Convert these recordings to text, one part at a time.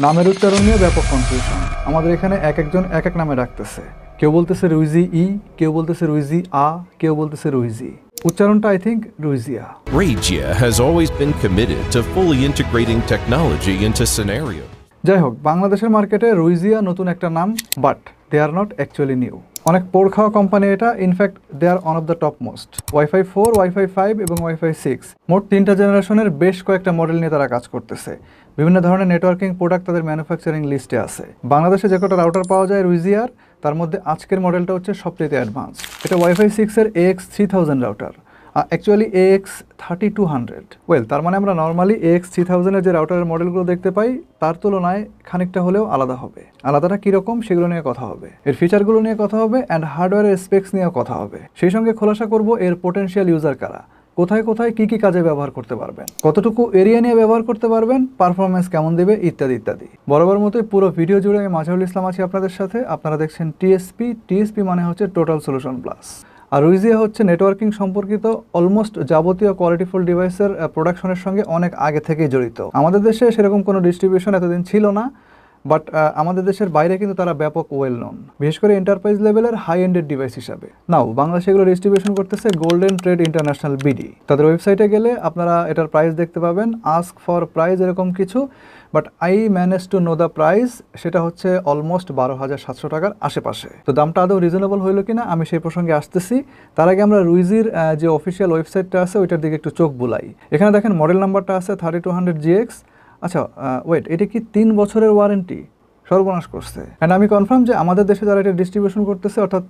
নামের উচ্চারণ নিয়ে ব্যাপক কনফিউশন। আমাদের এখানে একজন এক এক নামে ডাকতেছে। কেউ বলতেছে রুইজি ই, কেউ বলতেছে রুইজি আ, কেউ বলতেছে রুইজি। উচ্চারণটা I think রুইজিয়া। Regia has always been committed to fully integrating technology into scenarios. যাই হোক, বাংলাদেশের মার্কেটে রুইজিয়া নতুন একটা নাম, but they are not actually new. অনেক পোড় খাওয়া কোম্পানি এটা, infact they are one of the top most. WiFi 4, WiFi 5 এবং ওয়াইফাই 6 মোট 3টা জেনারেশনের বেশ কয়েকটা মডেল নিয়ে তারা কাজ করতেছে। বিভিন্ন ধরনের নেটওয়ার্কিং প্রোডাক্ট তাদের ম্যানুফ্যাকচারিং লিস্টে আছে। বাংলাদেশে যে কটা রাউটার পাওয়া যায় রুইজিয়ার, তার মধ্যে আজকের মডেলটা হচ্ছে সবচেয়ে অ্যাডভান্স। এটা ওয়াইফাই 6 এর AX3000 রাউটার, অ্যাকচুয়ালি AX3200। তার মানে আমরা নর্মালি AX3000 এর যে রাউটারের মডেলগুলো দেখতে পাই তার তুলনায় খানিকটা হলেও আলাদা হবে। আলাদাটা কীরকম সেগুলো নিয়ে কথা হবে, এর ফিচারগুলো নিয়ে কথা হবে, অ্যান্ড হার্ডওয়্যারের স্পেক্স নিয়েও কথা হবে। সেই সঙ্গে খোলাসা করব এর পোটেনশিয়াল ইউজার কারা, কোথায় কোথায় কী কী কাজে ব্যবহার করতে পারবেন, কতটুকু এরিয়া নিয়ে ব্যবহার করতে পারবেন, পারফরমেন্স কেমন দেবে, ইত্যাদি ইত্যাদি। বরাবর মতোই পুরো ভিডিও জুড়ে আমি মাজহারুল ইসলাম আছি আপনাদের সাথে। আপনারা দেখছেন টিএসপি মানে হচ্ছে টোটাল সলিউশন প্লাস। আর রুইজিয়া হচ্ছে নেটওয়ার্কিং সম্পর্কিত অলমোস্ট যাবতীয় কোয়ালিটিফুল ডিভাইসের প্রোডাকশনের সঙ্গে অনেক আগে থেকেই জড়িত। আমাদের দেশে সেরকম কোনো ডিস্ট্রিবিউশন এতদিন ছিল না, বাট আমাদের দেশের বাইরে কিন্তু তারা ব্যাপক ওয়েল নন, বিশেষ করে এন্টারপ্রাইজ লেভেলের হাই এন্ডেড ডিভাইস হিসাবে। নাও বাংলাদেশে এগুলো ডিস্ট্রিবিউশন করতেছে গোল্ডেন ট্রেড ইন্টারন্যাশনাল বিডি। তাদের ওয়েবসাইটে গেলে আপনারা এটার প্রাইস দেখতে পাবেন, আস্ক ফর প্রাইস এরকম কিছু, but I manage to know the price, সেটা হচ্ছে অলমোস্ট 12,700 টাকার আশেপাশে। তো দামটা আদৌ রিজনেবল হইলো কিনা আমি সেই প্রসঙ্গে আসতেছি। তার আগে আমরা রুইজির যে অফিসিয়াল ওয়েবসাইটটা আছে ওইটার দিকে একটু চোখ বুলাই। এখানে দেখেন মডেল নাম্বারটা আছে 3200GX। আচ্ছা এটা কি 3 বছরের ওয়ারেন্টি? সর্বনাশ করছে। অ্যান্ড আমি কনফার্ম যে আমাদের দেশে যারা এটা ডিস্ট্রিবিউশন করতেছে অর্থাৎ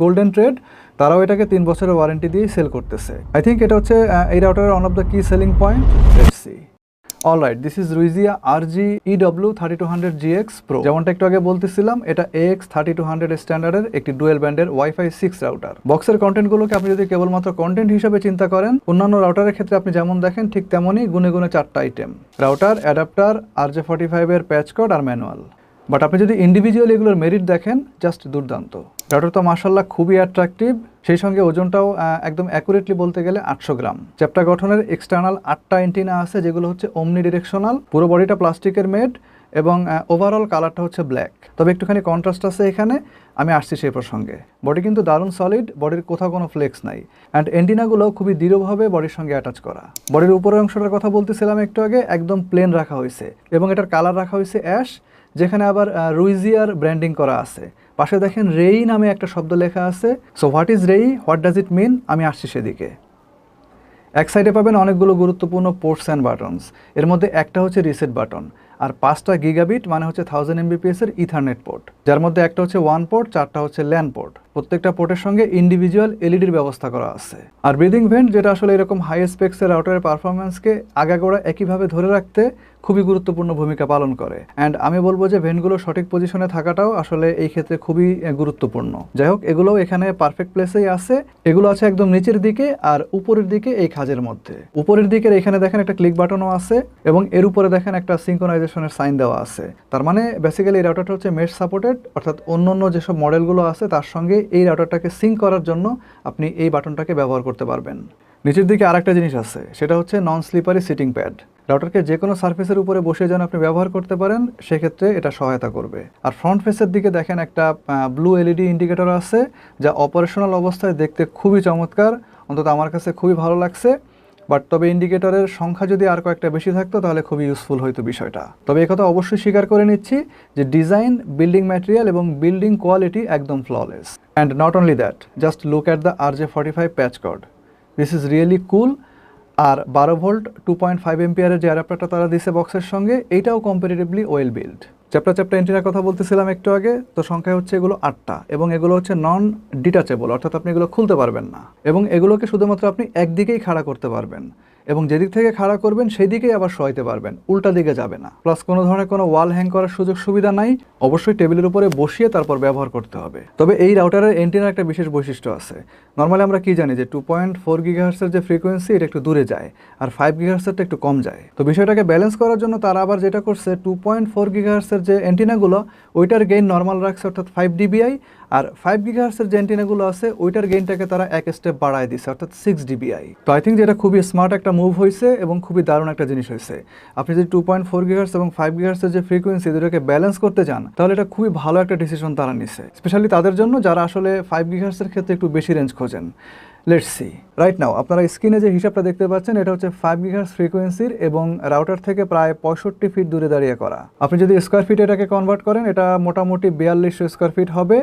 গোল্ডেন ট্রেড, তারাও এটাকে 3 বছরের ওয়ারেন্টি দিয়ে সেল করতেছে। আই থিঙ্ক এটা হচ্ছে এই রাউটারের ওয়ান অফ দ্য কি selling point. Let's see. Alright, this is রুইজিয়া RG-EW3200GX Pro। যেমনটা একটু আগে বলতেছিলাম, এটা AX3200 স্ট্যান্ডার্ডের একটি ডুয়েল ব্যান্ডের ওয়াইফাই 6 রাউটার। বক্সের কন্টেন্টগুলোকে আপনি যদি কেবলমাত্র কন্টেন্ট হিসেবে চিন্তা করেন, অন্যান্য রাউটারের ক্ষেত্রে আপনি যেমন দেখেন ঠিক তেমনই গুনে গুনে 4টা আইটেম: রাউটার, অ্যাডাপ্টার, RJ45 এর প্যাচ কোড আর ম্যানুয়াল। বাট আপনি যদি ইন্ডিভিজুয়ালি এগুলোর মেরিট দেখেন, জাস্ট দুর্দান্ত। রাউটার তো মাশাআল্লাহ খুবই অ্যাট্রাকটিভ, সেই সঙ্গে ওজনটাও একদম অ্যাকুরেটলি বলতে গেলে 800 গ্রাম। চ্যাপ্টা গঠনের এক্সটার্নাল 8টা এন্টিনা আছে যেগুলো হচ্ছে ওমনি ডিরেকশনাল, পুরো বডিটা প্লাস্টিকের মেড এবং ওভারঅল কালারটা হচ্ছে ব্ল্যাক। তবে একটুখানি কন্ট্রাস্ট আছে এখানে, আমি আসছি সেই প্রসঙ্গে। বডি কিন্তু দারুণ সলিড, বডির কোথাও কোনো ফ্লেক্স নাই, অ্যান্ড এন্টিনাগুলো খুবই দৃঢ়ভাবে বডির সঙ্গে অ্যাটাচ করা। বডির উপরের অংশটার কথা বলতেছিলাম একটু আগে, একদম প্লেন রাখা হয়েছে এবং এটার কালার রাখা হয়েছে অ্যাশ, যেখানে আবার রুইজিয়ার ব্র্যান্ডিং করা আছে। পাশে দেখেন রেই নামে একটা শব্দ লেখা আছে। সো হোয়াট ইজ রেই, হোয়াট ডাজ ইট মিন, আমি আসছি সেদিকে। এক সাইডে পাবেন অনেকগুলো গুরুত্বপূর্ণ পোর্টস অ্যান্ড বাটনস। এর মধ্যে একটা হচ্ছে রিসেট বাটন, আর 5টা গিগাবিট মানে হচ্ছে 1000 MBPS এর ইথারনেট পোর্ট, যার মধ্যে একটা হচ্ছে 1 পোর্ট, 4টা হচ্ছে ল্যান পোর্ট। প্রত্যেকটা পোর্টের সঙ্গে ইন্ডিভিজুয়াল এলইডির ব্যবস্থা করা আছে। আর ব্রিদিং ভেন্ট, যেটা আসলে এরকম হাই স্পেক্সের রাউটারের পারফরমেন্সকে আগাগোড়া একইভাবে ধরে রাখতে খুবই গুরুত্বপূর্ণ ভূমিকা পালন করে। অ্যান্ড আমি বলবো যে ভেন্টগুলো সঠিক পজিশনে থাকাটাও আসলে এই ক্ষেত্রে খুবই গুরুত্বপূর্ণ। যাই হোক, এগুলোও এখানে পারফেক্ট প্লেসেই আছে। এগুলো আছে একদম নিচের দিকে আর উপরের দিকে এই খাঁজের মধ্যে। উপরের দিকের এখানে দেখেন একটা ক্লিক বাটনও আছে এবং এর উপরে দেখেন একটা সিঙ্ক্রোনাইজেশনের সাইন দেওয়া আছে। তার মানে বেসিক্যালি এই রাউটারটা হচ্ছে মেশ সাপোর্টেড, অর্থাৎ অন্যান্য যেসব মডেলগুলো আছে তার সঙ্গে এই রাউটারটাকে সিঙ্ক করার জন্য আপনি এই বাটনটাকে ব্যবহার করতে পারবেন। নিচের দিকে আরেকটা জিনিস আছে, সেটা হচ্ছে নন স্লিপারি সিটিং প্যাড। রাউটারকে যে কোনো সার্ফেসের উপরে বসে যেন আপনি ব্যবহার করতে পারেন, সেক্ষেত্রে এটা সহায়তা করবে। আর ফ্রন্ট ফেসের দিকে দেখেন একটা ব্লু এলইডি ইন্ডিকেটর আছে, যা অপারেশনাল অবস্থায় দেখতে খুবই চমৎকার, অন্তত আমার কাছে খুবই ভালো লাগছে। বাট তবে ইন্ডিকেটরের সংখ্যা যদি আর কয়েকটা বেশি থাকতো তাহলে খুবই ইউজফুল হইতো বিষয়টা। তবে একথা অবশ্যই স্বীকার করে নিচ্ছি যে ডিজাইন, বিল্ডিং ম্যাটেরিয়াল এবং বিল্ডিং কোয়ালিটি একদম flawless. And not only that, just look at the RJ45 patch cord, this is really cool. আর 12 ভোল্ট 2.5 এম্পিয়ারের যে অ্যাডাপ্টারটা তারা দিছে বক্সের সঙ্গে, এইটাও কম্পারেটিভলি ওয়েল বিল্ড। চ্যাপ্টা এন্টিনার কথা বলতেছিলাম একটু আগে, তো সংখ্যা হচ্ছে এগুলো 8টা এবং এগুলো হচ্ছে নন ডিটাচেবল, অর্থাৎ আপনি এগুলো খুলতে পারবেন না এবং এগুলোকে শুধুমাত্র আপনি একদিকেই খাড়া করতে পারবেন এবং যেদিক থেকে খাড়া করবেন সেই দিকেই আবার শোয়াইতে পারবেন, উল্টা দিকে যাবে না। প্লাস কোনো ধরনের কোনো ওয়াল হ্যাং করার সুযোগ সুবিধা নাই, অবশ্যই টেবিলের উপরে বসিয়ে তারপর ব্যবহার করতে হবে। তবে এই রাউটারের এন্টিনার একটা বিশেষ বৈশিষ্ট্য আছে। নর্মালি আমরা কি জানি যে 2.4 GHz-এর যে ফ্রিকোয়েন্সি এটা একটু দূরে যায় আর 5 GHz-এরটা একটু কম যায়। তো বিষয়টাকে ব্যালেন্স করার জন্য তারা আবার যেটা করছে, 2.4 GHz-এর যে এন্টিনাগুলো ওইটার গেইন নর্মাল রাখছে, অর্থাৎ 5 dBi, আর 5 গিগাহার্টসের যে অ্যান্টেনাগুলো আছে ওইটার গেইনটাকে তারা এক স্টেপ বাড়ায় দিছে, অর্থাৎ 6 dBi। তো আই থিঙ্ক যেটা খুবই স্মার্ট একটা মুভ হয়েছে এবং খুবই দারুণ একটা জিনিস হয়েছে। আপনি যদি 2.4 গিগাহার্টস এবং 5 গিগাহার্টসের যে ফ্রিকোয়েন্সি দুটোকে ব্যালেন্স করতে চান তাহলে এটা খুবই ভালো একটা ডিসিশন তারা নিছে, স্পেশালি তাদের জন্য যারা আসলে 5 গিগাহার্টসের ক্ষেত্রে একটু বেশি রেঞ্জ খোঁজেন। লেটস সি রাইট নাও আপনারা স্ক্রিনে যে হিসাবটা দেখতে পাচ্ছেন এটা হচ্ছে 5 গিগাহার্টস ফ্রিকোয়েন্সির এবং রাউটার থেকে প্রায় 65 ফিট দূরে দাঁড়িয়ে করা। আপনি যদি স্কোয়ার ফিট এটাকে কনভার্ট করেন এটা মোটামুটি 4200 স্কোয়ার ফিট হবে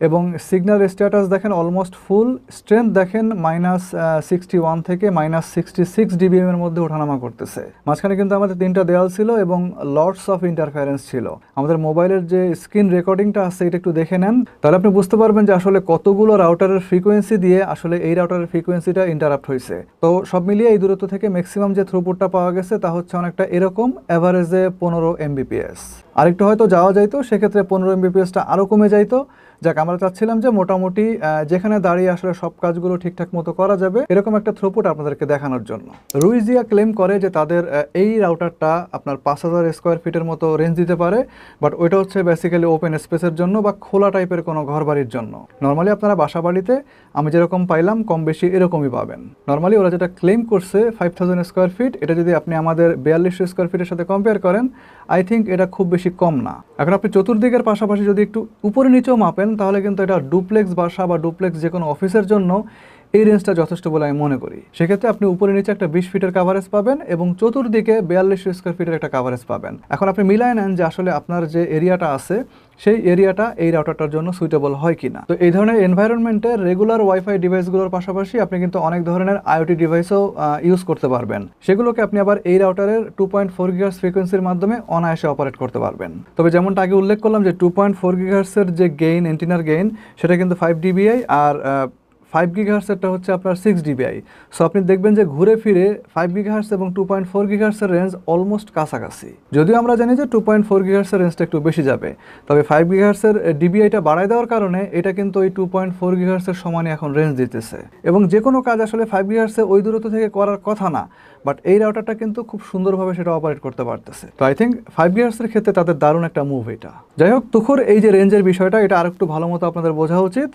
এবং সিগন্যাল স্ট্যাটাস দেখেন অলমোস্ট ফুল, স্ট্রেংথ দেখেন -61 থেকে -66 dBm এর মধ্যে ওঠানামা করতেছে। মাঝখানে কিন্তু আমাদের 3টা দেয়াল ছিল এবং লটস অফ ইন্টারফারেন্স ছিল। আমাদের মোবাইলের যে স্ক্রিন রেকর্ডিংটা আছে এটা একটু দেখে নেন, তাহলে আপনি বুঝতে পারবেন যে আসলে কতগুলো রাউটারের ফ্রিকোয়েন্সি দিয়ে আসলে এই রাউটারের ফ্রিকোয়েন্সিটা ইন্টারাপ্ট হয়েছে। তো সব মিলিয়ে এই দূরত্ব থেকে ম্যাক্সিমাম যে থ্রুপুটটা পাওয়া গেছে তা হচ্ছে অনেকটা এরকম, অ্যাভারেজে 15 Mbps। আরেকটু হয়তো যাওয়া যাইতো, সেক্ষেত্রে 15 Mbpsটা আরও কমে যাইতো। যাক, আমরা চাচ্ছিলাম যে মোটামুটি যেখানে দাঁড়িয়ে আসলে সব কাজগুলো ঠিকঠাক মতো করা যাবে এরকম একটা থ্রুপুট আপনাদেরকে দেখানোর জন্য। রুইজিয়া ক্লেম করে যে তাদের এই রাউটারটা আপনার 5000 স্কোয়ার ফিটের মতো রেঞ্জ দিতে পারে, বাট ওইটা হচ্ছে বেসিক্যালি ওপেন স্পেসের জন্য বা খোলা টাইপের কোনো ঘর বাড়ির জন্য। নর্মালি আপনারা বাসা বাড়িতে আমি যেরকম পাইলাম কম বেশি এরকমই পাবেন। নর্মালি ওরা যেটা ক্লেম করছে 5000 স্কোয়ার ফিট, এটা যদি আপনি আমাদের 4200 স্কোয়ার ফিটের সাথে কম্পেয়ার করেন আই থিঙ্ক এটা খুব বেশি কম না। এখন আপনি চতুর্দিকের পাশাপাশি যদি একটু উপরে নিচেও মাপেন তাহলে কিন্তু এটা ডুপ্লেক্স বাসা বা ডুপ্লেক্স যে কোনো অফিসের জন্য এই রেঞ্জটা যথেষ্ট বলে আমি মনে করি। সেক্ষেত্রে আপনি উপরে নিচে একটা 20 ফিটের কাভারেজ পাবেন এবং চতুর্দিকে 4200 স্কোয়ার ফিটের একটা কাভারেজ পাবেন। এখন আপনি মিলায় নেন যে আসলে আপনার যে এরিয়াটা আছে সেই এরিয়াটা এই রাউটারটার জন্য সুইটেবল হয় কিনা। তো এই ধরনের এনভায়রনমেন্টে রেগুলার ওয়াইফাই ডিভাইসগুলোর পাশাপাশি আপনি কিন্তু অনেক ধরনের আইওটি ডিভাইসও ইউজ করতে পারবেন। সেগুলোকে আপনি আবার এই রাউটারের 2.4 গিগাহার্টস ফ্রিকোয়েন্সির মাধ্যমে অনায়াসে অপারেট করতে পারবেন। তবে যেমনটা আগে উল্লেখ করলাম যে 2.4 গিগাহার্টসের যে গেইন, এন্টিনার গেইন, সেটা কিন্তু 5 dBi আর 5 গিগাহার্টসেরটা হচ্ছে আপনার 6 dBi। সো আপনি দেখবেন যে ঘুরে ফিরে 5 গিগাহার্টস এবং 2.4 গিগাহার্টসের রেঞ্জ অলমোস্ট কাছাকাছি। যদিও আমরা জানি যে 2.4 গিগাহার্টসের রেঞ্জটা একটু বেশি যাবে, তবে 5 গিগাহার্টসের ডিবিআইটা বাড়ায় দেওয়ার কারণে এটা কিন্তু ওই 2.4 গিগাহার্টসের সমানই এখন রেঞ্জ দিতেছে। এবং যে কোনো কাজ আসলে 5 গিগাহার্টসে ওই দূরত্ব থেকে করার কথা না, বাট এই রাউটারটা কিন্তু খুব সুন্দরভাবে সেটা অপারেট করতে পারতেছে। তো আই থিঙ্ক 5 গিগাহার্টসের ক্ষেত্রে তাদের দারুণ একটা মুভ এটা। যাই হোক, তুখোর এই যে রেঞ্জের বিষয়টা এটা আরেকটু ভালো মতো আপনাদের বোঝা উচিত।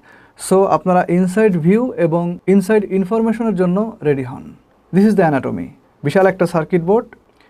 সো আপনারা ইনসাইড ভিউ এবং ইনসাইড ইনফরমেশনের জন্য রেডি হন। This is the anatomy. বিশাল একটা সার্কিট বোর্ড,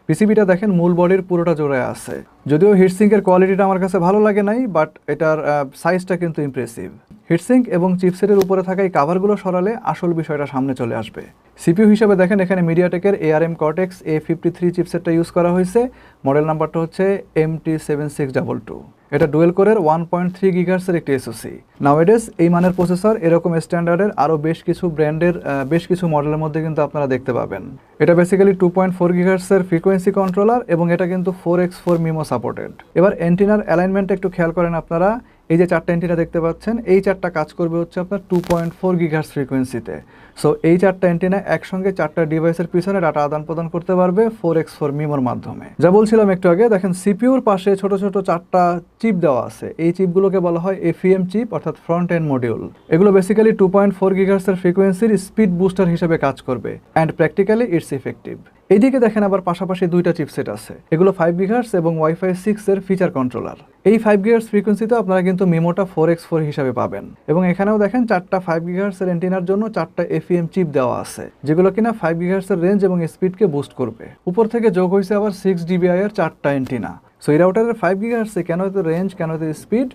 পিসিবিটা দেখেন মূল বডির পুরোটা জোড়ে আছে। যদিও হিটসিঙ্কের কোয়ালিটিটা আমার কাছে ভালো লাগে নাই, বাট এটার সাইজটা কিন্তু ইমপ্রেসিভ। হিটসিঙ্ক এবং চিপসেটের উপরে থাকা এই কাভারগুলো সরালে আসল বিষয়টা সামনে চলে আসবে। সিপিইউ হিসেবে দেখেন এখানে মিডিয়াটেকের ARM Cortex A53 চিপসেটটা ইউজ করা হয়েছে। মডেল নাম্বারটা হচ্ছে MT7622। এটা ডুয়েল কোরের 1.3 গিগাহার্টসের একটি এসওসি। নাওএডেজ এই মানের প্রসেসর এরকম স্ট্যান্ডার্ডের আরও বেশ কিছু ব্র্যান্ডের বেশ কিছু মডেলের মধ্যে কিন্তু আপনারা দেখতে পাবেন। এটা বেসিক্যালি 2.4 গিগাহার্টসের ফ্রিকোয়েন্সি কন্ট্রোলার এবং এটা কিন্তু 4x4 মিমো সাপোর্টেড। এবার অ্যান্টিনার অ্যালাইনমেন্টটা একটু খেয়াল করেন আপনারা। এই যে 4টা অ্যান্টিনা দেখতে পাচ্ছেন, এই 4টা কাজ করবে হচ্ছে আপনার 2.4 গিগাহার্টস ফ্রিকোয়েন্সিতে। সো এই 4টা অ্যান্টিনা একসঙ্গে 4টা ডিভাইসের পিছনে ডাটা আদান প্রদান করতে পারবে 4x4 মিমোর মাধ্যমে। যা বলছিলাম একটু আগে, দেখেন সিপিইউর পাশে ছোট ছোট 4টা চিপ দেওয়া আছে। এই চিপগুলোকে বলা হয় FEM চিপ, অর্থাৎ ফ্রন্ট এন্ড মডিউল। এগুলো বেসিক্যালি 2.4 গিগাহার্টসের ফ্রিকোয়েন্সির স্পিড বুস্টার হিসেবে কাজ করবে অ্যান্ড প্র্যাকটিক্যালি ইটস ইফেক্টিভ। এইদিকে দেখেন আবার পাশাপাশি 2টা চিপসেট আছে। এগুলো 5 গিগাহার্টস এবং ওয়াইফাই 6 এর ফিচার কন্ট্রোলার। এই 5 গিগাহার্টস ফ্রিকোয়েন্সিতে আপনারা কিন্তু মিমোটা 4x4 হিসাবে পাবেন। এবং এখানেও দেখেন 4টা 5 গিগাহার্টসের অ্যান্টিনার জন্য 4টা FEM চিপ দেওয়া আছে, যেগুলো কিনা 5 গিগাহার্টসের রেঞ্জ এবং স্পিডকে বুস্ট করবে। উপর থেকে যোগ হয়েছে আবার 6 dBi এর 4টা অ্যান্টিনা। সো এই রাউটারের 5 গিগাহার্টসে কেন এত রেঞ্জ, কেন এত speed?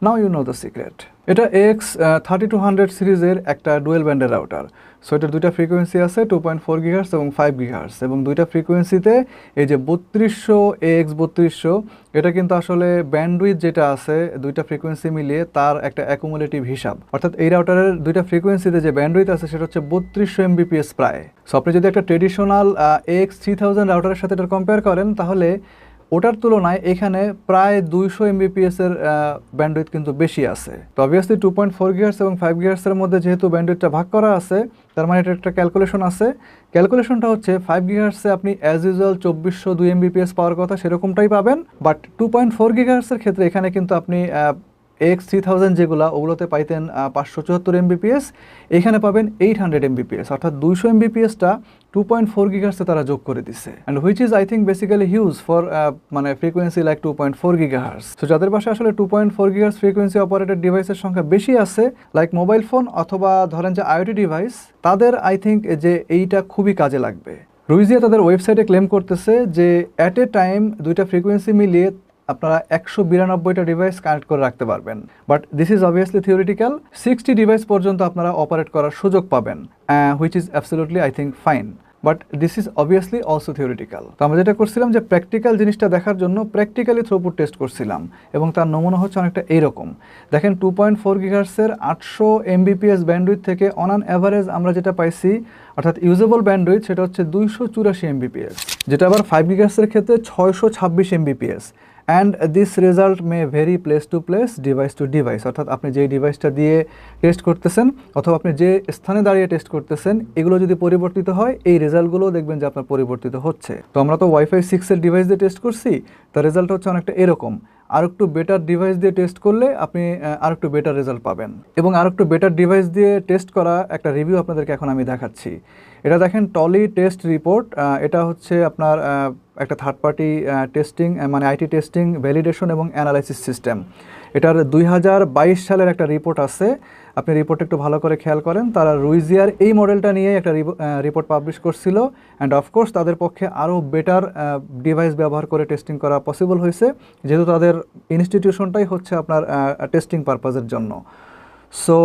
Now you know the secret. এটা AX3200 সিরিজের একটা ডুয়েল ব্যান্ডের রাউটার। সো এটার 2টা ফ্রিকোয়েন্সি আছে, 2.4 গিগাহার্টস এবং 5 গিগাহার্টস, এবং 2টা ফ্রিকোয়েন্সিতে এই যে 3200 AX3200 এটা কিন্তু আসলে ব্যান্ডউইথ যেটা আছে 2টা ফ্রিকোয়েন্সি মিলিয়ে তার একটা অ্যাকুমুলেটিভ হিসাব। অর্থাৎ এই রাউটারের 2টা ফ্রিকোয়েন্সিতে যে ব্যান্ডউইথ আছে সেটা হচ্ছে 3200 Mbps প্রায়। সো আপনি যদি একটা ট্রেডিশনাল AX3000 রাউটারের সাথে এটা কম্পেয়ার করেন তাহলে ওটার তুলনায় এখানে প্রায় 200 Mbps এর ব্যান্ডউইথ কিন্তু বেশি আছে। তো অবভিয়াসলি 2.4 গিগাহার্টস এবং 5 গিগাহার্টসের মধ্যে যেহেতু ব্যান্ডউইথটা ভাগ করা আছে, তার মানে এটা একটা ক্যালকুলেশন আছে। ক্যালকুলেশনটা হচ্ছে 5 গিগাহার্টসে আপনি অ্যাজ ইউজুয়াল 2402 Mbps পাওয়ার কথা সেরকমটাই পাবেন, বাট 2.4 গিগাহার্টসের ক্ষেত্রে এখানে কিন্তু আপনি AX3000 যেগুলো ওগুলোতে পাইতেন 574 Mbps, এখানে পাবেন 800 Mbps, অর্থাৎ 200 Mbps-টা 2.4 GHz তারা যোগ করে দিছে, and which is I think basically huge for মানে ফ্রিকোয়েন্সি লাইক 2.4 GHz। সো যাদের পাশে আসলে 2.4 GHz ফ্রিকোয়েন্সি অপারেটেড ডিভাইসের সংখ্যা বেশি আছে, লাইক মোবাইল ফোন অথবা ধরেন যে IoT ডিভাইস, তাদের আই থিঙ্ক যে এইটা খুবই কাজে লাগবে। রুইজিয়া তাদের ওয়েবসাইটে ক্লেম করতেছে যে অ্যাট এ টাইম দুইটা ফ্রিকোয়েন্সি মিলিয়ে আপনারা 192টা ডিভাইস কানেক্ট করে রাখতে পারবেন, but this is obviously theoretical. 60 device পর্যন্ত আপনারা অপারেট করার সুযোগ পাবেন, which is absolutely I think fine, but this is obviously also theoretical. তো আমরা যেটা করছিলাম যে প্র্যাকটিক্যাল জিনিসটা দেখার জন্য প্র্যাকটিক্যালি থ্রুপুট টেস্ট করছিলাম, এবং তার নমুনা হচ্ছে অনেকটা এইরকম। দেখেন 2.4 GHz-এর 800 Mbps ব্যান্ডউইথ থেকে অন অ্যান অ্যাভারেজ আমরা যেটা পাইছি, অর্থাৎ ইউজেবল ব্যান্ডউইথ, সেটা হচ্ছে 284 Mbps, যেটা আবার 5 GHz-এর ক্ষেত্রে 626 Mbps। And this result may vary place to place, device to device, অর্থাৎ আপনি যেই ডিভাইসটা দিয়ে টেস্ট করতেছেন অথবা আপনি যে স্থানে দাঁড়িয়ে টেস্ট করতেছেন, এগুলো যদি পরিবর্তিত হয় এই রেজাল্টগুলো দেখবেন যে আপনার পরিবর্তিত হচ্ছে। তো আমরা তো ওয়াইফাই 6-এর ডিভাইস দিয়ে টেস্ট করছি, তার রেজাল্ট হচ্ছে অনেকটা এরকম। আর একটু বেটার ডিভাইস দিয়ে টেস্ট করলে আপনি আর একটু বেটার রেজাল্ট পাবেন, এবং আর একটু বেটার ডিভাইস দিয়ে টেস্ট করা একটা রিভিউ আপনাদেরকে এখন আমি দেখাচ্ছি। এটা দেখেন টলি টেস্ট রিপোর্ট, এটা হচ্ছে আপনার একটা থার্ড পার্টি টেস্টিং, মানে আইটি টেস্টিং, ভ্যালিডেশন এবং অ্যানালাইসিস সিস্টেম। এটার 2022 সালের একটা রিপোর্ট আছে, আপনি রিপোর্ট একটু ভালো করে খেয়াল করেন। তারা রুইজিয়ার এই মডেলটা নিয়ে একটা রিপোর্ট পাবলিশ করছিল, অ্যান্ড অফকোর্স তাদের পক্ষে আরও বেটার ডিভাইস ব্যবহার করে টেস্টিং করা পসিবল হয়েছে, যেহেতু তাদের ইনস্টিটিউশনটাই হচ্ছে আপনার টেস্টিং পারপাজের জন্য। সো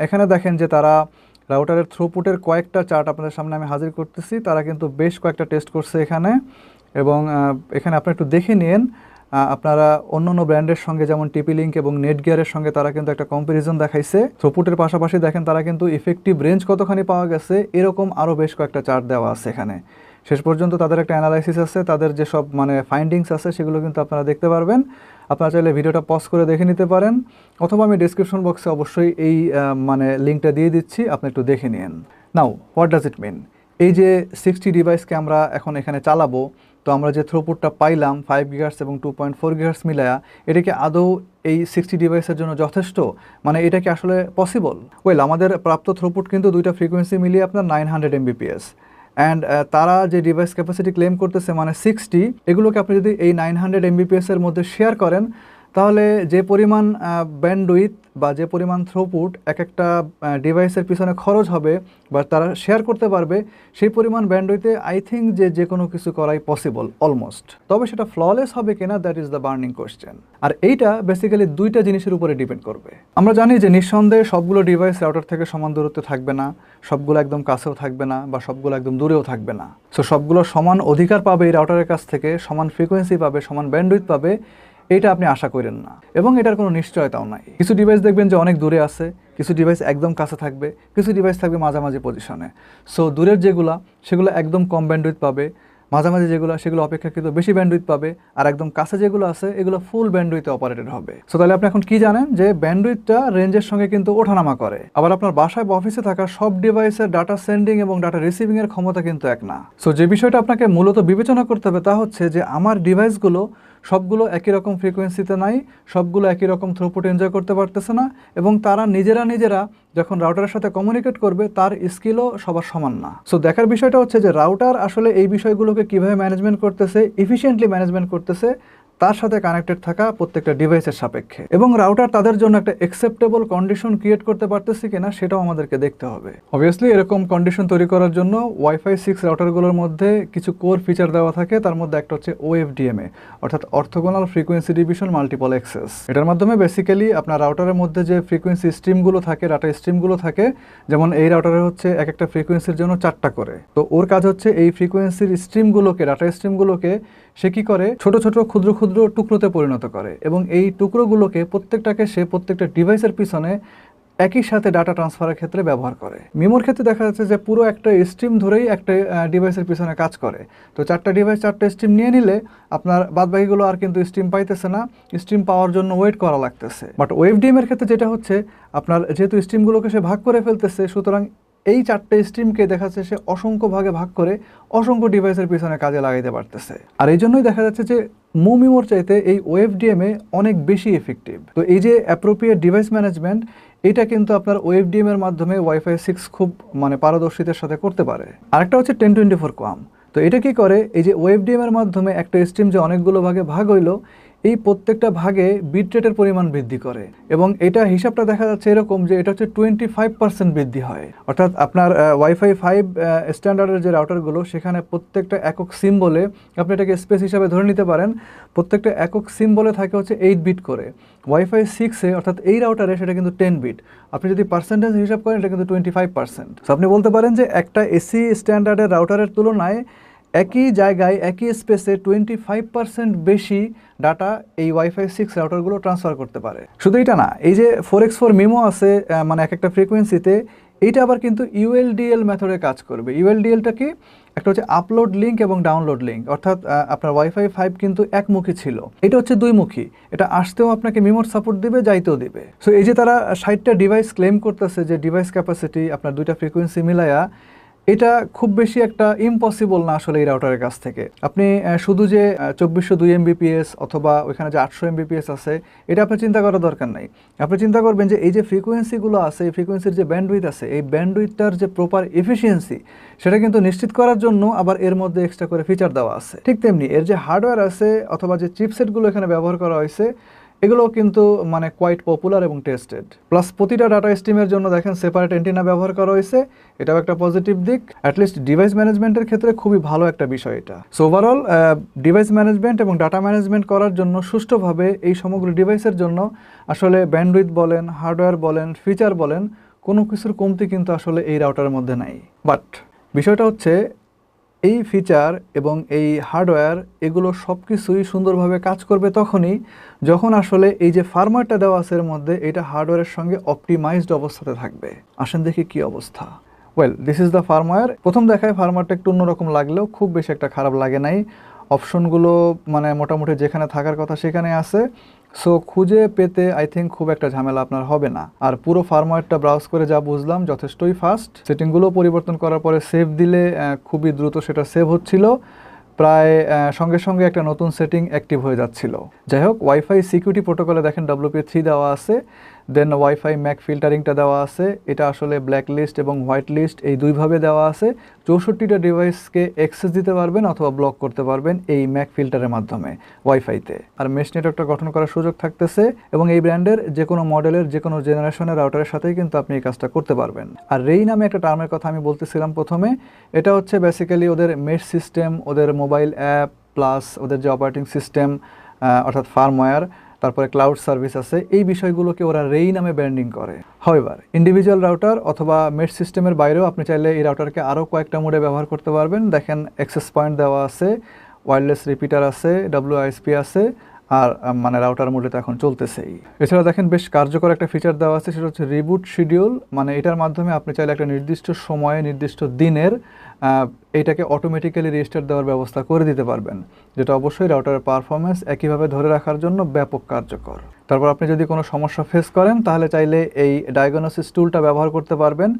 এখানে দেখেন যে তারা রাউটারের থ্রুপুটের কয়েকটা চার্ট আপনাদের সামনে আমি হাজির করতেছি। তারা কিন্তু বেশ কয়েকটা টেস্ট করছে এখানে, এবং এখানে আপনারা একটু দেখে নিন। আপনারা অন্য ব্র্যান্ডের সঙ্গে যেমন TP-Link এবং নেটগিয়ারের সঙ্গে তারা কিন্তু একটা কম্পারিজন দেখাইছে। থ্রুপুটের পাশাপাশি দেখেন তারা কিন্তু ইফেক্টিভ রেঞ্জ কতখানি পাওয়া গেছে, এরকম আরও বেশ কয়েকটা চার্ট দেওয়া আছে এখানে। শেষ পর্যন্ত তাদের একটা অ্যানালাইসিস আছে, তাদের যেসব মানে ফাইন্ডিংস আছে সেগুলো কিন্তু আপনারা দেখতে পারবেন। আপনারা চাইলে ভিডিওটা পজ করে দেখে নিতে পারেন, অথবা আমি ডিসক্রিপশন বক্সে অবশ্যই এই মানে লিঙ্কটা দিয়ে দিচ্ছি, আপনি একটু দেখে নিন। নাও হোয়াট ডাজ ইট মিন? এই যে 60 ডিভাইসকে আমরা এখন এখানে চালাবো, তো আমরা যে থ্রুপুটটা পাইলাম 5 GHz এবং 2.4 GHz মিলায়া, এটা কি আদৌ এই 60 ডিভাইসের জন্য যথেষ্ট? মানে এটা কি আসলে পসিবল? ওয়েল, আমাদের প্রাপ্ত থ্রুপুট কিন্তু দুইটা ফ্রিকোয়েন্সি মিলিয়ে আপনার 900 Mbps, অ্যান্ড তারা যে ডিভাইস ক্যাপাসিটি ক্লেম করতেছে মানে 60, এগুলোকে আপনি যদি এই 900 Mbps-এর মধ্যে শেয়ার করেন, তাহলে যে পরিমাণ ব্যান্ডউইথ বা যে পরিমাণ থ্রুপুট এক একটা ডিভাইসের পিছনে খরচ হবে বা তারা শেয়ার করতে পারবে, সেই পরিমাণ ব্যান্ডউইথে আই থিঙ্ক যে কোনো কিছু করাই পসিবল অলমোস্ট। তবে সেটা ফ্ললেস হবে কিনা, that is the burning question. আর এইটা বেসিক্যালি দুইটা জিনিসের উপরে ডিপেন্ড করবে। আমরা জানি যে নিঃসন্দেহে সবগুলো ডিভাইস রাউটার থেকে সমান দূরত্বে থাকবে না, সবগুলো একদম কাছেও থাকবে না, বা সবগুলো একদম দূরেও থাকবে না। সো সবগুলো সমান অধিকার পাবে এই রাউটারের কাছ থেকে, সমান ফ্রিকোয়েন্সি পাবে, সমান ব্যান্ডউইথ পাবে, এটা আপনি আশা করেন না, এবং এটার কোনো নিশ্চয়তাও নাই। কিছু ডিভাইস দেখবেন যে অনেক দূরে আছে, কিছু ডিভাইস একদম কাছে থাকবে, কিছু ডিভাইস থাকবে মাঝামাঝি পজিশনে। সো দূরের সেগুলো একদম কম ব্যান্ডউইথ পাবে, মাঝামাঝি সেগুলো অপেক্ষাকৃত বেশি ব্যান্ডউইথ পাবে, আর একদম কাছে যেগুলো আছে এগুলো ফুল ব্যান্ডউইথে অপারেটেড হবে। সো তাহলে আপনি এখন কি জানেন যে ব্যান্ডউইথটা রেঞ্জের সঙ্গে কিন্তু ওঠানামা করে। আবার আপনার বাসায় বা অফিসে থাকা সব ডিভাইসের ডাটা সেন্ডিং এবং ডাটা রিসিভিং এর ক্ষমতা কিন্তু এক না। সো যে বিষয়টা আপনাকে মূলত বিবেচনা করতে হবে তা হচ্ছে যে আমার ডিভাইসগুলো সবগুলো একই রকম ফ্রিকোয়েন্সিতে নাই, সবগুলো একই রকম থ্রুপুট এনজয় করতে পারতেছে না, এবং তারা নিজেরা যখন রাউটারের সাথে কমিউনিকেট করবে তার স্কিলও সবার সমান না। সো দেখার বিষয়টা হচ্ছে যে রাউটার আসলে এই বিষয়গুলোকে কিভাবে ম্যানেজমেন্ট করতেছে, এফিশিয়েন্টলি ম্যানেজমেন্ট করতেছে তার সাথে কানেক্টেড থাকা প্রত্যেকটা ডিভাইসের সাপেক্ষে, এবং রাউটার তাদের জন্য একটা অ্যাকসেপ্টেবল কন্ডিশন ক্রিয়েট করতে পারতেছে কিনা সেটাও আমাদেরকে দেখতে হবে। অবভিয়াসলি এরকম কন্ডিশন তৈরি করার জন্য ওয়াইফাই 6 রাউটারগুলোর মধ্যে কিছু কোর ফিচার দেওয়া থাকে, তার মধ্যে একটা হচ্ছে OFDMA, অর্থাৎ orthogonal frequency division multiple access. এটার মাধ্যমে বেসিক্যালি আপনার রাউটারের মধ্যে যে ফ্রিকোয়েন্সি স্ট্রিমগুলো থাকে, ডাটা স্ট্রিমগুলো থাকে, যেমন এই রাউটারে হচ্ছে এক একটা ফ্রিকোয়েন্সির জন্য 4টা করে, তো ওর কাজ হচ্ছে এই ফ্রিকোয়েন্সির স্ট্রিমগুলোকে, ডাটা স্ট্রিমগুলোকে সে কি করে ছোট ছোট ক্ষুদ্র ক্ষুদ্র টুকরোতে পরিণত করে, এবং এই টুকরোগুলোকে প্রত্যেকটা ডিভাইসের পিছনে একই সাথে ডাটা ট্রান্সফারের ক্ষেত্রে ব্যবহার করে। মিমোর ক্ষেত্রে দেখা যাচ্ছে যে পুরো একটা স্ট্রিম ধরেই একটা ডিভাইসের পিছনে কাজ করে। তো 4টা ডিভাইস 4টা স্ট্রিম নিয়ে নিলে আপনার বাদবাকিগুলো আর কিন্তু স্ট্রিম পাইতেছে না, স্ট্রিম পাওয়ার জন্য ওয়েট করা লাগতেছে। বাট OFDM এর ক্ষেত্রে যেটা হচ্ছে, আপনার যেহেতু স্ট্রিমগুলোকে সে ভাগ করে ফেলতেছে, সুতরাং এই 4টে স্ট্রিমকে দেখা যাচ্ছে সে অসংখ্য ভাগে ভাগ করে অসংখ্য ডিভাইসের পিছনে কাজে লাগাইতে পারতেছে। আর এই জন্যই দেখা যাচ্ছে যে মুমিমোর চাইতে এই ওএফডিএমে অনেক বেশি এফেক্টিভ। তো এই যে অ্যাপ্রোপ্রিয়েট ডিভাইস ম্যানেজমেন্ট, এটা কিন্তু আপনার ওএফডিএম এর মাধ্যমে ওয়াইফাই 6 খুব পারদর্শিতার সাথে করতে পারে। আরেকটা হচ্ছে 1024 কোয়াম। তো এটা কি করে, এই যে ওএফডিএম এর মাধ্যমে একটা স্ট্রিম যে অনেকগুলো ভাগে ভাগ হইলো, এই প্রত্যেকটা ভাগে বিট রেটের পরিমাণ বৃদ্ধি করে, এবং এটা হিসাবটা দেখা যাচ্ছে এরকম যে এটা হচ্ছে 25% বৃদ্ধি হয়। অর্থাৎ আপনার ওয়াইফাই 5 স্ট্যান্ডার্ডের যে রাউটারগুলো, সেখানে প্রত্যেকটা একক সিম্বলে আপনি এটাকে স্পেস হিসাবে ধরে নিতে পারেন, প্রত্যেকটা একক সিম্বলে থাকে হচ্ছে 8 বিট করে। ওয়াইফাই 6-এ অর্থাৎ এই রাউটারে সেটা কিন্তু 10 বিট। আপনি যদি পার্সেন্টেজ হিসাব করেন এটা কিন্তু 25%। সো আপনি বলতে পারেন যে একটা এসি স্ট্যান্ডার্ডের রাউটারের তুলনায় একই জায়গায় একই স্পেসে 25% বেশি ডাটা এই ওয়াইফাই 6 রাউটারগুলো ট্রান্সফার করতে পারে। শুধু এটা না, এই যে 4x4 মিমো আছে এক একটা ফ্রিকোয়েন্সিতে, এইটা আবার কিন্তু ইউএলডিএল মেথডে কাজ করবে। ইউএলডিএলটা কি? একটা হচ্ছে আপলোড লিঙ্ক এবং ডাউনলোড লিঙ্ক। অর্থাৎ আপনার ওয়াইফাই 5 কিন্তু একমুখী ছিল, এটা হচ্ছে দুইমুখী। এটা আসতেও আপনাকে মিমোর সাপোর্ট দিবে, যাইতেও দিবে। সো এই যে তারা 60টা ডিভাইস ক্লেম করতেছে যে ডিভাইস ক্যাপাসিটি আপনার দুইটা ফ্রিকোয়েন্সি মিলায়া, এটা খুব বেশি একটা ইম্পসিবল না আসলে এই রাউটারের কাছ থেকে। আপনি শুধু যে 2402 এমবিপিএস অথবা ওইখানে যে 800 এমবিপিএস আছে, এটা আপনি চিন্তা করার দরকার নাই। আপনি চিন্তা করবেন যে এই যে ফ্রিকোয়েন্সিগুলো আছে, এই ফ্রিকোয়েন্সির যে ব্যান্ডউইথ আছে, এই ব্যান্ডউইথটার যে প্রপার এফিসিয়েন্সি, সেটা কিন্তু নিশ্চিত করার জন্য আবার এর মধ্যে এক্সট্রা করে ফিচার দেওয়া আছে। ঠিক তেমনি এর যে হার্ডওয়্যার আছে অথবা যে চিপসেটগুলো এখানে ব্যবহার করা হয়েছে, এগুলো কিন্তু কোয়াইট পপুলার এবং টেস্টেড। প্লাস প্রতিটা ডাটা স্ট্রিমের জন্য দেখেন সেপারেট অ্যান্টেনা ব্যবহার করা হয়েছে, এটাও একটা পজিটিভ দিক। অ্যাটলিস্ট ডিভাইস ম্যানেজমেন্টের ক্ষেত্রে খুবই ভালো একটা বিষয় এটা। সো ওভারঅল ডিভাইস ম্যানেজমেন্ট এবং ডাটা ম্যানেজমেন্ট করার জন্য সুষ্ঠুভাবে এই সমগ্র ডিভাইসের জন্য আসলে ব্যান্ডউইথ বলেন, হার্ডওয়্যার বলেন, ফিচার বলেন, কোনো কিছুর কমতি কিন্তু আসলে এই রাউটারের মধ্যে নাই। বাট বিষয়টা হচ্ছে এই ফিচার এবং এই হার্ডওয়্যার, এগুলো সব কিছুই সুন্দরভাবে কাজ করবে তখনই যখন আসলে এই যে ফার্মওয়্যারটা দেওয়া আছে এর মধ্যে, এটা হার্ডওয়্যারের সঙ্গে অপটিমাইজড অবস্থাতে থাকবে। আসেন দেখি কি অবস্থা। Well, this is the firmware. প্রথম দেখায় ফার্মওয়্যারটা একটু অন্যরকম লাগলেও খুব বেশি একটা খারাপ লাগে নাই। অপশনগুলো মোটামুটি যেখানে থাকার কথা সেখানে আছে। সো খুঁজে পেতে আই থিঙ্ক খুব একটা ঝামেলা আপনার হবে না। আর পুরো ফার্মওয়্যারটা ব্রাউজ করে যা বুঝলাম যথেষ্টই ফাস্ট। সেটিংগুলো পরিবর্তন করার পরে সেভ দিলে খুবই দ্রুত সেটা সেভ হচ্ছিল, প্রায় সঙ্গে সঙ্গে একটা নতুন সেটিং অ্যাক্টিভ হয়ে যাচ্ছিল। যাই হোক, ওয়াইফাই সিকিউরিটি প্রোটোকলে দেখেন WPA3 দেওয়া আছে, দেন ওয়াইফাই ম্যাক ফিল্টারিংটা দেওয়া আছে। এটা আসলে ব্ল্যাক লিস্ট এবং হোয়াইট লিস্ট এই দুইভাবে দেওয়া আছে। 64টা ডিভাইসকে অ্যাক্সেস দিতে পারবেন অথবা ব্লক করতে পারবেন এই ম্যাক ফিল্টারের মাধ্যমে ওয়াইফাইতে। আর মেশ নেটওয়ার্কটা গঠন করার সুযোগ থাকতেছে, এবং এই ব্র্যান্ডের যে কোনো মডেলের যে কোনো জেনারেশনের রাউটারের সাথেই কিন্তু আপনি এই কাজটা করতে পারবেন। আর রেই নামে একটা টার্মের কথা আমি বলতেছিলাম প্রথমে, এটা হচ্ছে বেসিক্যালি ওদের মেশ সিস্টেম, ওদের মোবাইল অ্যাপ, প্লাস ওদের যে অপারেটিং সিস্টেম অর্থাৎ ফার্মওয়্যার, তারপরে ক্লাউড সার্ভিস আছে, এই বিষয়গুলোকে ওরা রেই নামে ব্র্যান্ডিং করে। হাউএভার ইন্ডিভিজুয়াল রাউটার অথবা মেশ সিস্টেমের বাইরেও আপনি চাইলে এই রাউটারকে আরও কয়েকটা মোডে ব্যবহার করতে পারবেন। দেখেন অ্যাক্সেস পয়েন্ট দেওয়া আছে, ওয়্যারলেস রিপিটার আছে, WISP আছে, আর রাউটার মোডে তো এখন চলতেছেই। এছাড়া দেখেন বেশ কার্যকর একটা ফিচার দেওয়া আছে, সেটা হচ্ছে রিবুট শিডিউল। এটার মাধ্যমে আপনি চাইলে একটা নির্দিষ্ট সময়ে নির্দিষ্ট দিনের এইটাকে অটোমেটিক্যালি রেজিস্টার দেওয়ার ব্যবস্থা করে দিতে পারবেন, যেটা অবশ্যই রাউটারের পারফরমেন্স একইভাবে ধরে রাখার জন্য ব্যাপক কার্যকর। তারপর আপনি যদি কোনো সমস্যা ফেস করেন তাহলে চাইলে এই ডায়াগনোসিস টুলটা ব্যবহার করতে পারবেন,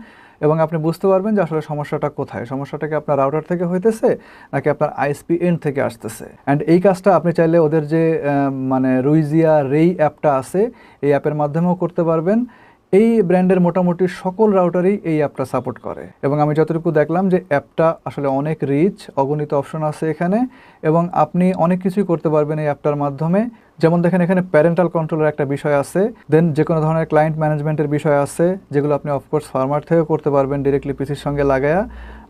এবং আপনি বুঝতে পারবেন যে আসলে সমস্যাটা কোথায়। সমস্যাটা কি আপনার রাউটার থেকে হইতেছে নাকি আপনার আইএসপি এন্ড থেকে আসতেছে। অ্যান্ড এই কাজটা আপনি চাইলে ওদের যে রুইজিয়া রেই অ্যাপটা আছে, এই অ্যাপের মাধ্যমেও করতে পারবেন। এই ব্র্যান্ডের মোটামুটি সকল রাউটারই এই অ্যাপটা সাপোর্ট করে, এবং আমি যতটুকু দেখলাম যে অ্যাপটা আসলে অনেক রিচ, অগণিত অপশন আছে এখানে, এবং আপনি অনেক কিছুই করতে পারবেন এই অ্যাপটার মাধ্যমে। যেমন দেখেন এখানে প্যারেন্টাল কন্ট্রোলের একটা বিষয় আছে, দেন যে কোনো ধরনের ক্লায়েন্ট ম্যানেজমেন্টের বিষয় আছে, যেগুলো আপনি অফকোর্স ফার্মওয়্যার থেকেও করতে পারবেন ডিরেক্টলি পিসির সঙ্গে লাগায়া,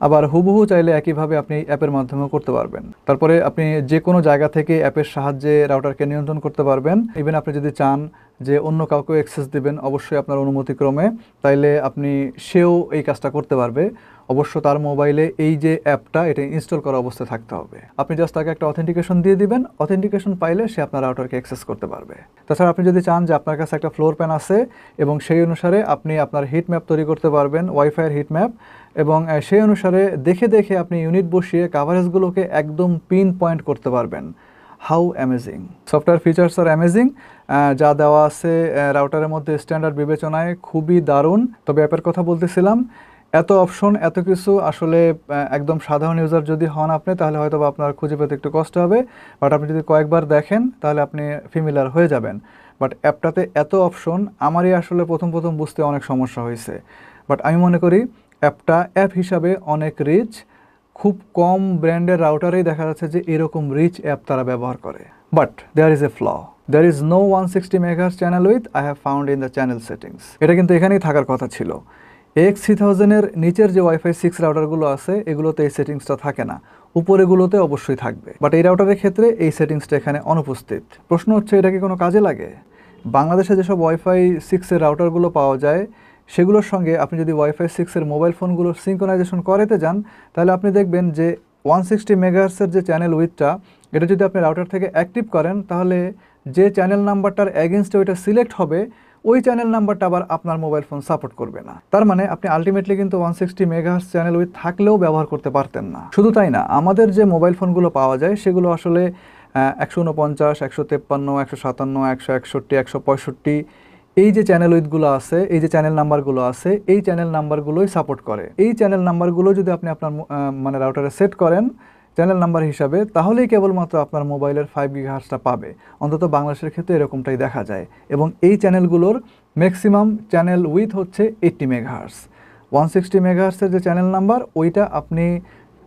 আবার হুবহু চাইলে একইভাবে আপনি অ্যাপের মাধ্যমেও করতে পারবেন। তারপরে আপনি যে কোনো জায়গা থেকে অ্যাপের সাহায্যে রাউটারকে নিয়ন্ত্রণ করতে পারবেন। ইভেন আপনি যদি চান যে অন্য কাউকে অ্যাক্সেস দিবেন অবশ্যই আপনার অনুমতিক্রমে, তাইলে সেও এই কাজটা করতে পারবে। অবশ্য তার মোবাইলে এই যে অ্যাপটা এটা ইনস্টল করা অবস্থায় থাকতে হবে। আপনি জাস্ট তাকে একটা অথেন্টিকেশন দিয়ে দিবেন, অথেন্টিকেশন পাইলে সে আপনার রাউটারকে অ্যাক্সেস করতে পারবে। তাছাড়া আপনি যদি চান যে আপনার কাছে একটা ফ্লোর প্ল্যান আছে এবং সেই অনুসারে আপনি আপনার হিট ম্যাপ তৈরি করতে পারবেন, ওয়াইফাইয়ের হিট ম্যাপ, এবং সেই অনুসারে দেখে দেখে আপনি ইউনিট বসিয়ে কাভারেজগুলোকে একদম পিন পয়েন্ট করতে পারবেন। How amazing! সফটওয়্যার ফিচার্স আর অ্যামেজিং। যা দেওয়া আছে রাউটারের মধ্যে স্ট্যান্ডার্ড বিবেচনায় খুবই দারুণ। তবে অ্যাপের কথা বলতেছিলাম, এত অপশন, এত কিছু আসলে একদম সাধারণ ইউজার যদি হন আপনি, তাহলে হয়তো বা আপনার খুঁজে পেতে একটু কষ্ট হবে, বাট আপনি যদি কয়েকবার দেখেন তাহলে আপনি ফ্যামিলিয়ার হয়ে যাবেন। বাট অ্যাপটাতে এত অপশন আমারই আসলে প্রথম বুঝতে অনেক সমস্যা হয়েছে। বাট আমি মনে করি অ্যাপটা অ্যাপ হিসাবে অনেক রিচ। খুব কম ব্র্যান্ডের রাউটারেই দেখা যাচ্ছে যে এরকম রিচ অ্যাপ তারা ব্যবহার করে। But there is a flaw, there is no 160 megahertz channel with I have found in the channel settings. এটা কিন্তু এখানেই থাকার কথা ছিল। AX3000-এর নিচের যে ওয়াইফাই 6 রাউটারগুলো আছে এগুলোতে এই সেটিংসটা থাকে না, উপরেগুলোতে অবশ্যই থাকবে। বাট এই রাউটারের ক্ষেত্রে এই সেটিংসটা এখানে অনুপস্থিত। প্রশ্ন হচ্ছে এটা কি কোনো কাজে লাগে? বাংলাদেশে যেসব ওয়াইফাই 6-এর রাউটারগুলো পাওয়া যায় সেগুলোর সঙ্গে আপনি যদি ওয়াইফাই 6-এর মোবাইল ফোনগুলোর সিঙ্ক্রোনাইজেশন করাতে যান, তাহলে আপনি দেখবেন যে 160 মেগাহার্টজের যে চ্যানেল উইথটা, এটা যদি আপনি রাউটার থেকে অ্যাক্টিভ করেন, তাহলে যে চ্যানেল নাম্বারটার অ্যাগেনস্টে ওইটা সিলেক্ট হবে, ওই চ্যানেল নাম্বারটা আবার আপনার মোবাইল ফোন সাপোর্ট করবে না। তার মানে আপনি আলটিমেটলি কিন্তু 160 মেগাহার্টজ চ্যানেল উইথ থাকলেও ব্যবহার করতে পারতেন না। শুধু তাই না, আমাদের যে মোবাইল ফোনগুলো পাওয়া যায় সেগুলো আসলে 149, 153, 157, 161, 165 এই যে চ্যানেল উইথগুলো আছে, এই যে চ্যানেল নাম্বারগুলো আছে, এই চ্যানেল নাম্বারগুলোই সাপোর্ট করে। এই চ্যানেল নাম্বারগুলো যদি আপনি আপনার মানে রাউটারে সেট করেন চ্যানেল নাম্বার হিসাবে, তাহলেই কেবলমাত্র আপনার মোবাইলের 5 গিগাহার্টজটা পাবে। অন্তত বাংলাদেশের ক্ষেত্রে এরকমটাই দেখা যায়। এবং এই চ্যানেলগুলোর ম্যাক্সিমাম চ্যানেল উইথ হচ্ছে 80 মেগাহার্টজ। 160 মেগাহার্টসের যে চ্যানেল নাম্বার ওইটা আপনি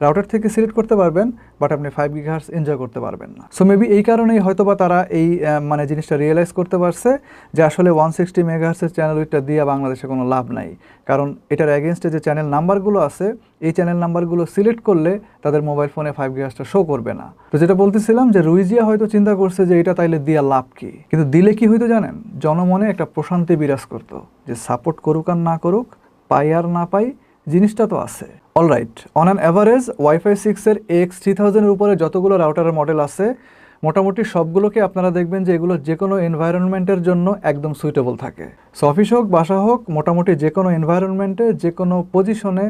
রাউটার থেকে সিলেক্ট করতে পারবেন, বাট আপনি 5 গিগাহার্টজ এনজয় করতে পারবেন না। সো মেবি এই কারণেই হয়তোবা তারা এই মানে জিনিসটা রিয়েলাইজ করতে পারছে যে আসলে 160 মেগাহার্টসের চ্যানেল উইথটা দিয়ে বাংলাদেশে কোনো লাভ নাই, কারণ এটার এগেনস্টে যে চ্যানেল নাম্বারগুলো আছে এই চ্যানেল নাম্বারগুলো সিলেক্ট করলে তাদের মোবাইল ফোনে 5 গিগাহার্টসটা শো করবে না। তো যেটা বলতেছিলাম যে রুইজিয়া হয়তো চিন্তা করছে যে এটা তাইলে দিয়া লাভ কি, কিন্তু দিলে কি হইতো জানেন, জনমনে একটা প্রশান্তি বিরাজ করতো যে সাপোর্ট করুক আর না করুক, পাই আর না পাই, জিনিসটা তো আছে। Alright, on an average wifi 6-এর AX3000-এর উপরে যতগুলো রাউটারের মডেল আছে মোটামুটি সবগুলোকে আপনারা দেখবেন যে এগুলো যে কোনো এনভায়রনমেন্টের জন্য একদম সুইটেবল থাকে। সো অফিস হোক, বাসা হোক, মোটামুটি যে কোনো এনভায়রনমেন্টে, যে কোনো পজিশনে,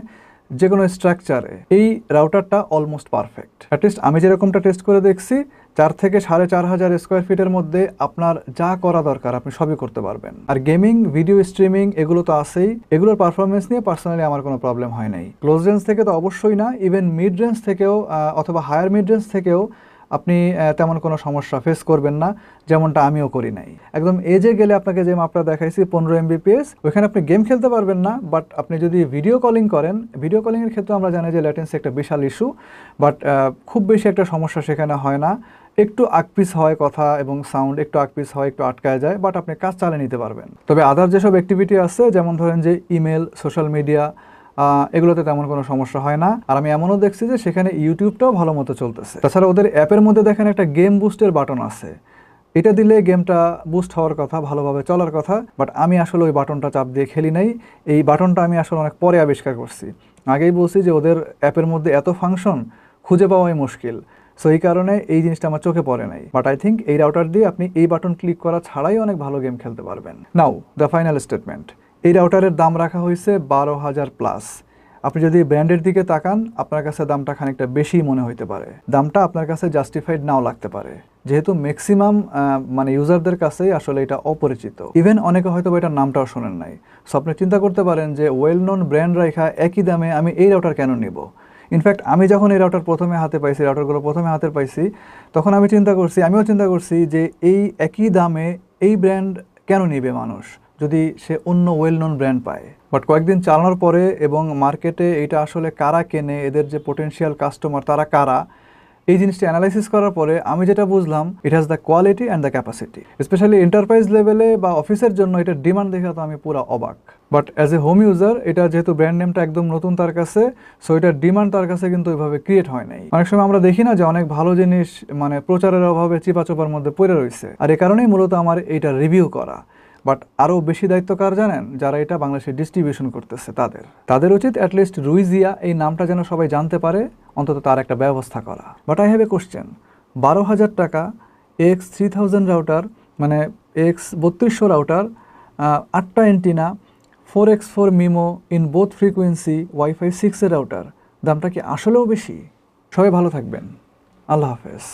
যে কোনো স্ট্রাকচারে এই রাউটারটা অলমোস্ট পারফেক্ট। অ্যাটলিস্ট আমি যেরকমটা টেস্ট করে দেখছি, 4 থেকে 4500 স্কোয়ার ফিটের মধ্যে আপনার যা করা দরকার আপনি সবই করতে পারবেন। আর গেমিং, ভিডিও স্ট্রিমিং এগুলো তো আছেই, এগুলোর পারফরমেন্স নিয়ে পার্সোনালি আমার কোনো প্রবলেম হয় নাই। ক্লোজ রেঞ্জ থেকে তো অবশ্যই না, ইভেন মিড রেঞ্জ থেকেও অথবা হায়ার মিড রেঞ্জ থেকেও আপনি তেমন কোনো সমস্যা ফেস করবেন না, যেমনটা আমিও করি নাই। একদম এজে গেলে আপনাকে যে মাপটা দেখাইছি 15 MBPS, ওইখানে আপনি গেম খেলতে পারবেন না, বাট আপনি যদি ভিডিও কলিং করেন, ভিডিও কলিংয়ের ক্ষেত্রে আমরা জানি যে ল্যাটেন্সি একটা বিশাল ইস্যু, বাট খুব বেশি একটা সমস্যা সেখানে হয় না। একটু আকপিস হয় কথা এবং সাউন্ড, একটু আকপিস হয়, একটু আটকায় যায়, বাট আপনি কাজ চালিয়ে নিতে পারবেন। তবে আদার যেসব অ্যাক্টিভিটি আছে, যেমন ধরেন যে ইমেল, সোশ্যাল মিডিয়া, এগুলোতে তেমন কোনো সমস্যা হয় না। আর আমি এমনও দেখছি যে সেখানে ইউটিউবটাও ভালো মতো চলতেছে। তাছাড়া ওদের অ্যাপের মধ্যে দেখেন একটা গেম বুস্টের বাটন আছে, এটা দিলে গেমটা বুস্ট হওয়ার কথা, ভালোভাবে চলার কথা, বাট আমি আসলে ওই বাটনটা চাপ দিয়ে খেলি নাই। এই বাটনটা আমি আসলে অনেক পরে আবিষ্কার করছি। আগেই বলছি যে ওদের অ্যাপের মধ্যে এত ফাংশন খুঁজে পাওয়াই মুশকিল, সো এই কারণে এই জিনিসটা আমার চোখে পড়ে নাই। বাট আই থিঙ্ক এই রাউটার দিয়ে আপনি এই বাটন ক্লিক করা ছাড়াই অনেক ভালো গেম খেলতে পারবেন। নাও দ্য ফাইনাল স্টেটমেন্ট, এই রাউটারের দাম রাখা হয়েছে 12,000 প্লাস। আপনি যদি ব্র্যান্ডের দিকে তাকান, আপনার কাছে দামটা খানিকটা বেশি মনে হইতে পারে, দামটা আপনার কাছে জাস্টিফাইড নাও লাগতে পারে, যেহেতু ম্যাক্সিমাম মানে ইউজারদের কাছেই আসলে এটা অপরিচিত। ইভেন অনেকে হয়তো এটার নামটাও শোনেন নাই। সো আপনি চিন্তা করতে পারেন যে ওয়েল নোন ব্র্যান্ড রাখা একই দামে আমি এই রাউটার কেন নেব। ইনফ্যাক্ট আমি যখন এই রাউটার প্রথমে হাতে পাইছি, রাউটারগুলো প্রথমে হাতে পাইছি, তখন আমিও চিন্তা করছি যে এই একই দামে এই ব্র্যান্ড কেন নেবে মানুষ যদি সে অন্য ওয়েল নোন ব্র্যান্ড পায়। বাট কয়েকদিন চালানোর পরে এবং মার্কেটে এটা আসলে কারা কেনে, এদের যে পোটেনশিয়াল কাস্টমার তারা কারা, এই জিনিসটা অ্যানালাইসিস করার পরে আমি যেটা বুঝলাম, it has the quality and the capacity. Specially enterprise লেভেলে বা অফিসের জন্য এটার ডিমান্ড দেখে তো আমি পুরো অবাক। But as a home user, এটা যেহেতু ব্র্যান্ড নেমটা একদম নতুন তার কাছে, সো এটার ডিমান্ড তার কাছে কিন্তু ওইভাবে ক্রিয়েট হয় নাই। অনেক সময় আমরা দেখি না যে অনেক ভালো জিনিস মানে প্রচারের অভাবে চিপাচোপার মধ্যে পড়ে রয়েছে, আর এ কারণেই মূলত আমার এইটা রিভিউ করা। বাট আরও বেশি দায়িত্ব কার জানেন, যারা এটা বাংলাদেশে ডিস্ট্রিবিউশন করতেছে তাদের উচিত অ্যাটলিস্ট রুইজিয়া এই নামটা যেন সবাই জানতে পারে, অন্তত তার একটা ব্যবস্থা করা। But I have a question, 12,000 টাকা AX3000 রাউটার, মানে AX3200 রাউটার, 8টা antenna, 4x4 MIMO in both frequency, wifi 6-এর রাউটার, দামটা কি আসলেও বেশি? সবাই ভালো থাকবেন, আল্লাহ হাফেজ।